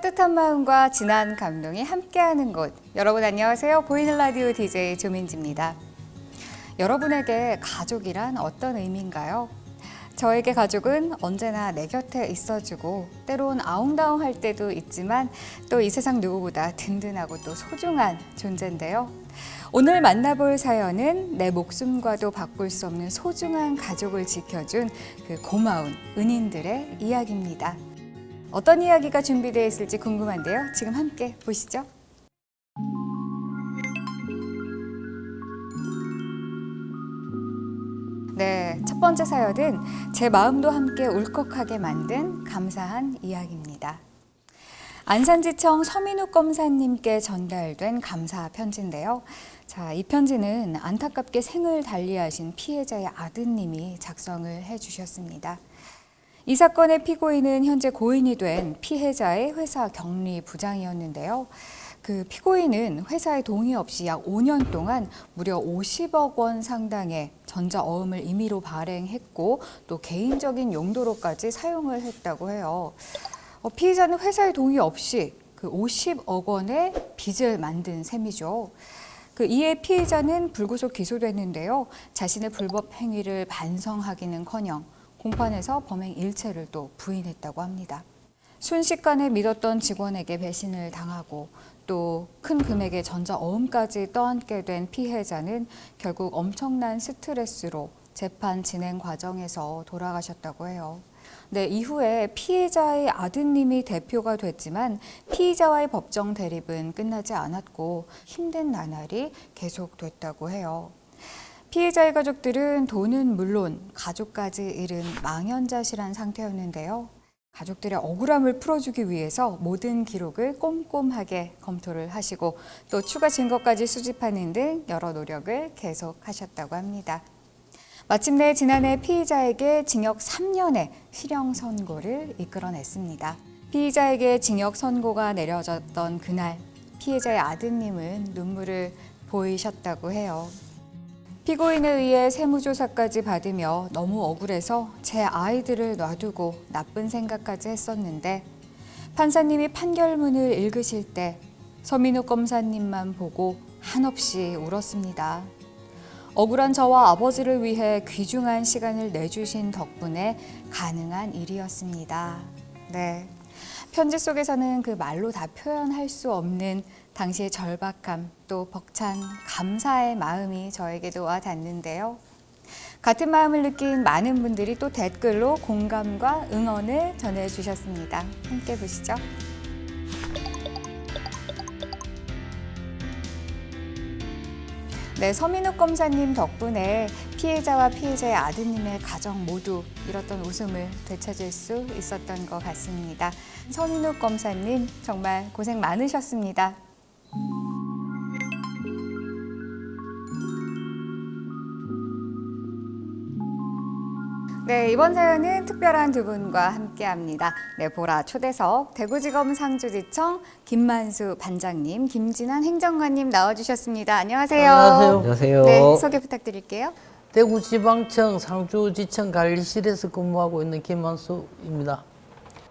따뜻한 마음과 진한 감동이 함께하는 곳. 여러분 안녕하세요. 보이는 라디오 DJ 조민지입니다. 여러분에게 가족이란 어떤 의미인가요? 저에게 가족은 언제나 내 곁에 있어주고 때론 아웅다웅할 때도 있지만 또 이 세상 누구보다 든든하고 또 소중한 존재인데요. 오늘 만나볼 사연은 내 목숨과도 바꿀 수 없는 소중한 가족을 지켜준 그 고마운 은인들의 이야기입니다. 어떤 이야기가 준비되어 있을지 궁금한데요. 지금 함께 보시죠. 네, 첫 번째 사연은 제 마음도 함께 울컥하게 만든 감사한 이야기입니다. 안산지청 서민욱 검사님께 전달된 감사 편지인데요. 자, 이 편지는 안타깝게 생을 달리하신 피해자의 아드님이 작성을 해주셨습니다. 이 사건의 피고인은 현재 고인이 된 피해자의 회사 격리 부장이었는데요. 그 피고인은 회사의 동의 없이 약 5년 동안 무려 50억 원 상당의 전자어음을 임의로 발행했고 또 개인적인 용도로까지 사용을 했다고 해요. 피해자는 회사의 동의 없이 그 50억 원의 빚을 만든 셈이죠. 이에 피해자는 불구속 기소됐는데요. 자신의 불법 행위를 반성하기는커녕 공판에서 범행 일체를 또 부인했다고 합니다. 순식간에 믿었던 직원에게 배신을 당하고 또 큰 금액의 전자어음까지 떠안게 된 피해자는 결국 엄청난 스트레스로 재판 진행 과정에서 돌아가셨다고 해요. 네, 이후에 피해자의 아드님이 대표가 됐지만 피의자와의 법정 대립은 끝나지 않았고 힘든 나날이 계속됐다고 해요. 피해자의 가족들은 돈은 물론 가족까지 잃은 망연자실한 상태였는데요. 가족들의 억울함을 풀어주기 위해서 모든 기록을 꼼꼼하게 검토를 하시고 또 추가 증거까지 수집하는 등 여러 노력을 계속하셨다고 합니다. 마침내 지난해 피의자에게 징역 3년의 실형 선고를 이끌어냈습니다. 피의자에게 징역 선고가 내려졌던 그날 피해자의 아드님은 눈물을 보이셨다고 해요. 피고인에 의해 세무조사까지 받으며 너무 억울해서 제 아이들을 놔두고 나쁜 생각까지 했었는데 판사님이 판결문을 읽으실 때 서민욱 검사님만 보고 한없이 울었습니다. 억울한 저와 아버지를 위해 귀중한 시간을 내주신 덕분에 가능한 일이었습니다. 네. 편지 속에서는 그 말로 다 표현할 수 없는 당시의 절박함 또 벅찬 감사의 마음이 저에게도 와 닿는데요. 같은 마음을 느낀 많은 분들이 또 댓글로 공감과 응원을 전해주셨습니다. 함께 보시죠. 네, 서민욱 검사님 덕분에 피해자와 피해자의 아드님의 가정 모두 잃었던 웃음을 되찾을 수 있었던 것 같습니다. 서민욱 검사님 정말 고생 많으셨습니다. 네, 이번 사연은 특별한 두 분과 함께합니다. 네, 보라 초대석 대구지검 상주지청 김만수 반장님, 김진한 행정관님 나와주셨습니다. 안녕하세요. 안녕하세요. 네, 소개 부탁드릴게요. 대구지방청 상주지청 관리실에서 근무하고 있는 김만수입니다.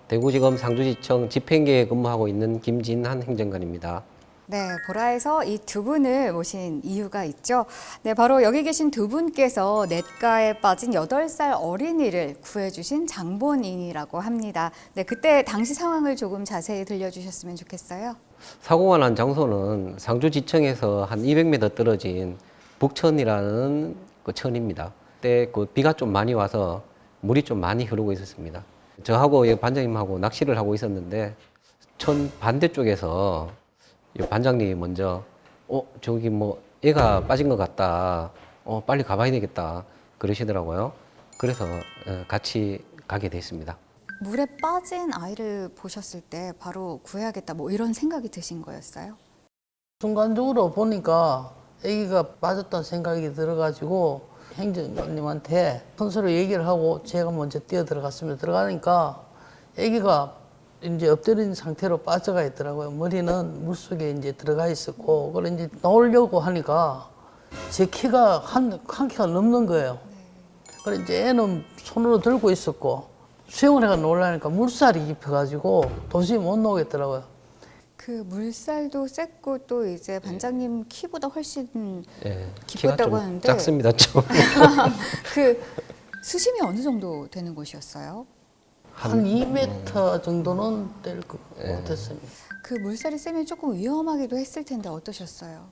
대구지검 상주지청 집행계에 근무하고 있는 김진한 행정관입니다. 네, 보라에서 이 두 분을 모신 이유가 있죠. 네, 바로 여기 계신 두 분께서 냇가에 빠진 8살 어린이를 구해주신 장본인이라고 합니다. 네, 그때 당시 상황을 조금 자세히 들려주셨으면 좋겠어요. 사고가 난 장소는 상주지청에서 한 200m 떨어진 북천이라는 그 천입니다. 그때 그 비가 좀 많이 와서 물이 좀 많이 흐르고 있었습니다. 저하고 반장님하고 낚시를 하고 있었는데 천 반대쪽에서 반장님이 먼저 저기 뭐 애가 빠진 것 같다. 빨리 가봐야 되겠다. 그러시더라고요. 그래서 같이 가게 됐습니다. 물에 빠진 아이를 보셨을 때 바로 구해야겠다 뭐 이런 생각이 드신 거였어요? 순간적으로 보니까 아기가 빠졌다는 생각이 들어가지고 행정관님한테 선수로 얘기를 하고 제가 먼저 뛰어 들어갔습니다. 들어가니까 아기가 이제 엎드린 상태로 빠져가 있더라고요. 머리는 물속에 이제 들어가 있었고, 그걸 이제 나오려고 하니까 제 키가 한 키가 넘는 거예요. 그래서 이제 애는 손으로 들고 있었고, 수영을 해가 놀라니까 물살이 깊어가지고 도저히 못 나오겠더라고요. 그 물살도 셌고 또 이제 반장님 키보다 훨씬 예, 키가 깊었다고 좀 하는데 작습니다. 좀. 그 수심이 어느 정도 되는 곳이었어요? 한 2m 정도는 될 것 같았습니다. 그 물살이 세면 조금 위험하기도 했을 텐데 어떠셨어요?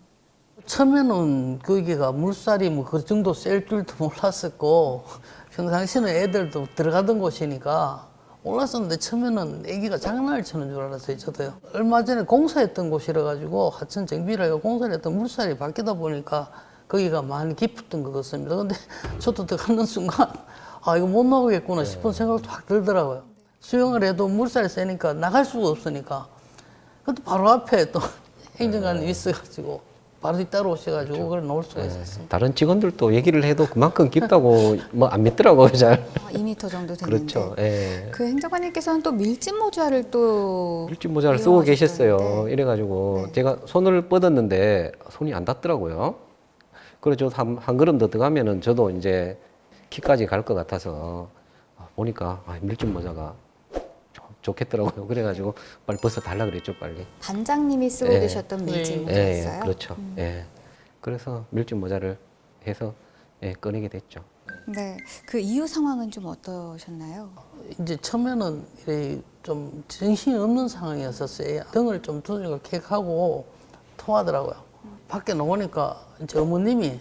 처음에는 거기가 물살이 뭐 그 정도 셀 줄도 몰랐었고 평상시는 애들도 들어가던 곳이니까 몰랐었는데 처음에는 애기가 장난을 치는 줄 알았어요. 저도요. 얼마 전에 공사했던 곳이라 가지고 하천 정비를 해서 공사를 했던 물살이 바뀌다 보니까 거기가 많이 깊었던 것 같습니다. 근데 저도 들어가는 순간 아 이거 못 나오겠구나 싶은 생각도 확 들더라고요. 수영을 해도 물살이 세니까 나갈 수가 없으니까 그것도 바로 앞에 또 행정관이 있어가지고 바로 뒤따라 오셔가지고 그걸 넣을 수가 있었습니다. 다른 직원들도 얘기를 해도 그만큼 깊다고 뭐 안 믿더라고요, 잘. 2m 정도 됐는데. 그렇죠. 예. 그 행정관님께서는 또 밀짚 모자를 또 물집 모자를 쓰고 계셨어요. 이용하셨다는데. 이래가지고 네. 제가 손을 뻗었는데 손이 안 닿더라고요. 그래서 한 걸음 더 들어가면은 저도 이제 키까지 갈 것 같아서 보니까 밀짚 모자가 좋겠더라고요. 그래가지고 빨리 벗어 달라 그랬죠, 빨리. 반장님이 쓰고 예. 계셨던 밀짚 네. 모자였어요? 그렇죠. 예. 그래서 밀짚 모자를 해서 꺼내게 됐죠. 네. 그 이후 상황은 좀 어떠셨나요? 이제 처음에는 이렇게 좀 정신이 없는 상황이었었어요. 등을 좀 두들겨 객하고 토하더라고요. 밖에 나오니까 이제 어머님이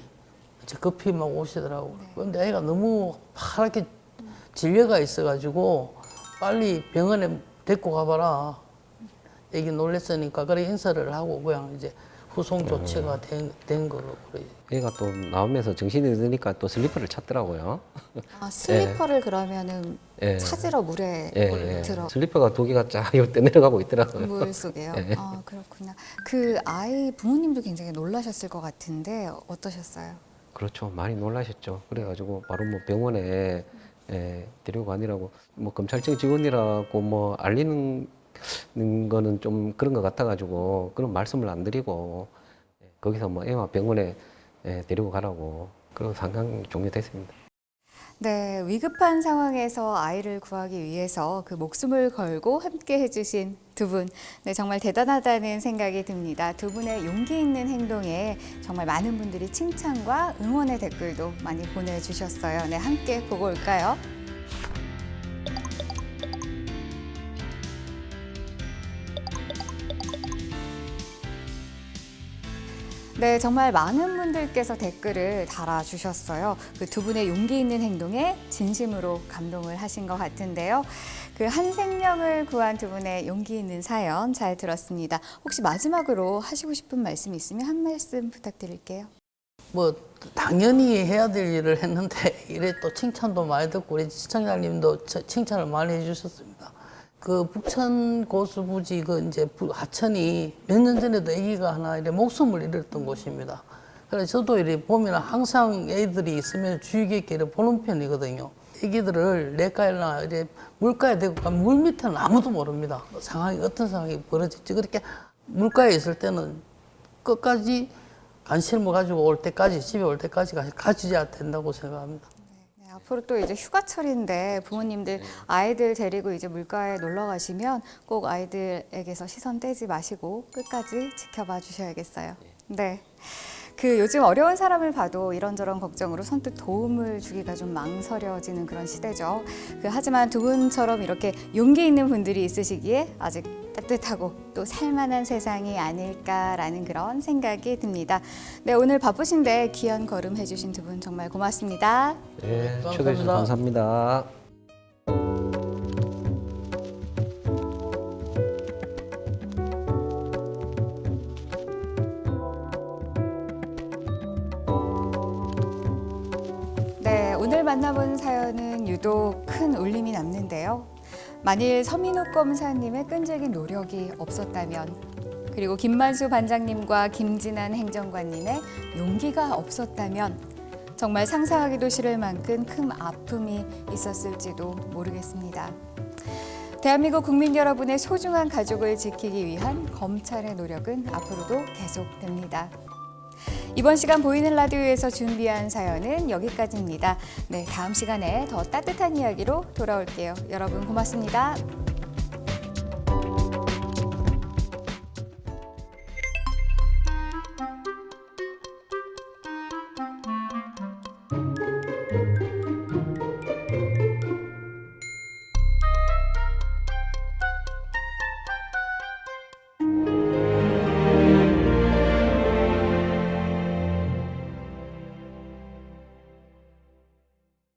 이제 급히 막 오시더라고요. 그런데 애가 너무 파랗게 질려가 있어가지고 빨리 병원에 데리고 가봐라. 애기 놀랬으니까 그래 인사를 하고 그냥 이제 후송 조치가 된 거로 그래. 얘가 또 나오면서 정신이 드니까 또 슬리퍼를 찾더라고요. 아, 슬리퍼를 그러면은 예. 찾으러 물에 예, 예. 들어 슬리퍼가 두 개가 쫙 이때 내려가고 있더라고요. 물 속에요. 예. 아, 그렇구나. 그 아이 부모님도 굉장히 놀라셨을 것 같은데 어떠셨어요? 그렇죠. 많이 놀라셨죠. 그래가지고 바로 뭐 병원에 데리고 가니라고 뭐 검찰청 직원이라고 뭐 알리는 거는 좀 그런 것 같아가지고 그런 말씀을 안 드리고 거기서 뭐 애와 병원에 데리고 가라고 그런 상황 종료됐습니다. 네, 위급한 상황에서 아이를 구하기 위해서 그 목숨을 걸고 함께 해주신 두 분, 네, 정말 대단하다는 생각이 듭니다. 두 분의 용기 있는 행동에 정말 많은 분들이 칭찬과 응원의 댓글도 많이 보내주셨어요. 네, 함께 보고 올까요? 네, 정말 많은 분들께서 댓글을 달아주셨어요. 그 두 분의 용기 있는 행동에 진심으로 감동을 하신 것 같은데요. 그 한 생명을 구한 두 분의 용기 있는 사연 잘 들었습니다. 혹시 마지막으로 하시고 싶은 말씀 있으면 한 말씀 부탁드릴게요. 뭐 당연히 해야 될 일을 했는데 이래 또 칭찬도 많이 듣고 우리 시청자님도 칭찬을 많이 해주셨습니다. 그 북천 고수부지 그 이제 하천이 몇 년 전에도 아기가 하나 이래 목숨을 잃었던 곳입니다. 그래서 저도 이래 보면 항상 애들이 있으면 주의 깊게 이래 보는 편이거든요. 애기들을 냇가에나 이래 물가에 대고 가면 물 밑에는 아무도 모릅니다. 상황이 어떤 상황이 벌어질지. 그렇게 물가에 있을 때는 끝까지 안심을 가지고 올 때까지 집에 올 때까지 가지셔야 된다고 생각합니다. 네, 앞으로 또 이제 휴가철인데 부모님들 아이들 데리고 이제 물가에 놀러 가시면 꼭 아이들에게서 시선 떼지 마시고 끝까지 지켜봐 주셔야겠어요. 네. 그 요즘 어려운 사람을 봐도 이런저런 걱정으로 선뜻 도움을 주기가 좀 망설여지는 그런 시대죠. 하지만 두 분처럼 이렇게 용기 있는 분들이 있으시기에 아직 따뜻하고 또 살만한 세상이 아닐까라는 그런 생각이 듭니다. 네, 오늘 바쁘신데 귀한 걸음 해주신 두 분 정말 고맙습니다. 네, 감사합니다. 초대해 주셔서 감사합니다. 네, 오늘 만나본 사연은 유독 큰 울림이 남는데요. 만일 서민우 검사님의 끈질긴 노력이 없었다면, 그리고 김만수 반장님과 김진한 행정관님의 용기가 없었다면 정말 상상하기도 싫을 만큼 큰 아픔이 있었을지도 모르겠습니다. 대한민국 국민 여러분의 소중한 가족을 지키기 위한 검찰의 노력은 앞으로도 계속됩니다. 이번 시간 보이는 라디오에서 준비한 사연은 여기까지입니다. 네, 다음 시간에 더 따뜻한 이야기로 돌아올게요. 여러분 고맙습니다.